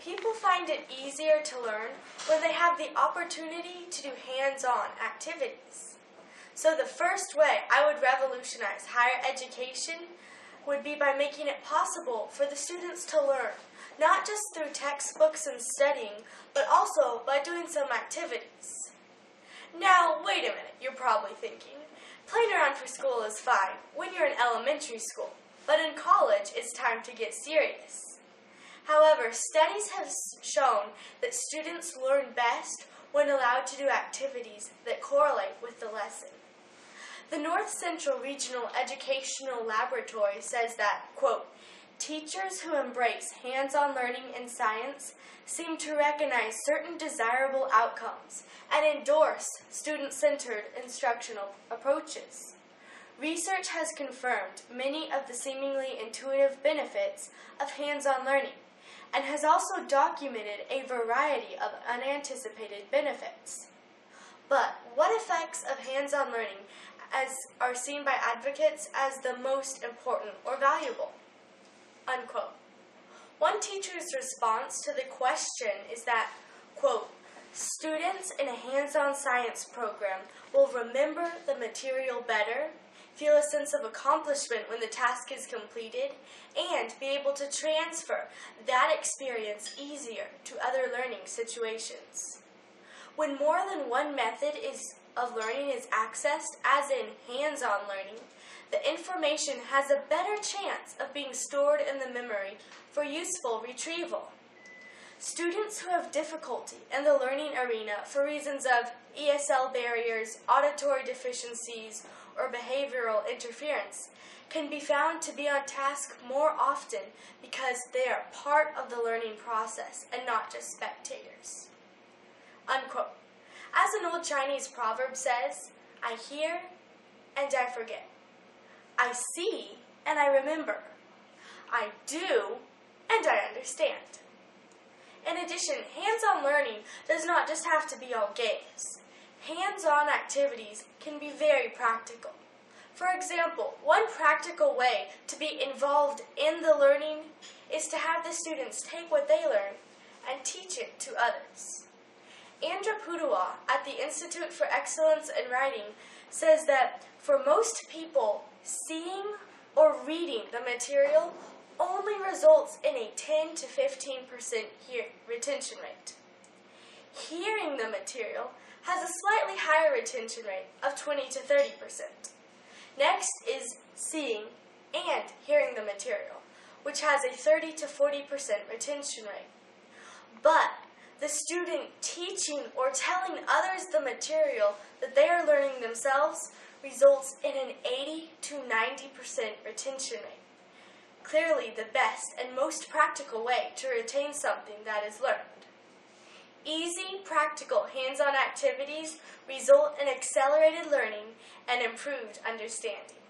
People find it easier to learn when they have the opportunity to do hands-on activities. So the first way I would revolutionize higher education would be by making it possible for the students to learn, not just through textbooks and studying, but also by doing some activities. Now, wait a minute, you're probably thinking, playing around for school is fine when you're in elementary school, but in college it's time to get serious. However, studies have shown that students learn best when allowed to do activities that correlate with the lesson. The North Central Regional Educational Laboratory says that, quote, teachers who embrace hands-on learning in science seem to recognize certain desirable outcomes and endorse student-centered instructional approaches. Research has confirmed many of the seemingly intuitive benefits of hands-on learning, and has also documented a variety of unanticipated benefits. But what effects of hands-on learning are seen by advocates as the most important or valuable? Unquote. One teacher's response to the question is that, quote, students in a hands-on science program will remember the material better, feel a sense of accomplishment when the task is completed, and be able to transfer that experience easier to other learning situations. When more than one method of learning is accessed, as in hands-on learning, the information has a better chance of being stored in the memory for useful retrieval. Students who have difficulty in the learning arena for reasons of ESL barriers, auditory deficiencies, or behavioral interference can be found to be on task more often because they are part of the learning process and not just spectators. Unquote. As an old Chinese proverb says, I hear and I forget. I see and I remember. I do and I understand. In addition, hands-on learning does not just have to be all games. Hands-on activities can be very practical. For example, one practical way to be involved in the learning is to have the students take what they learn and teach it to others. Andra Pudawa at the Institute for Excellence in Writing says that for most people, seeing or reading the material only results in a 10 to 15% retention rate. Hearing the material has a slightly higher retention rate of 20 to 30%. Next is seeing and hearing the material, which has a 30 to 40% retention rate. But the student teaching or telling others the material that they are learning themselves results in an 80 to 90% retention rate. Clearly the best and most practical way to retain something that is learned. Easy, practical, hands-on activities result in accelerated learning and improved understanding.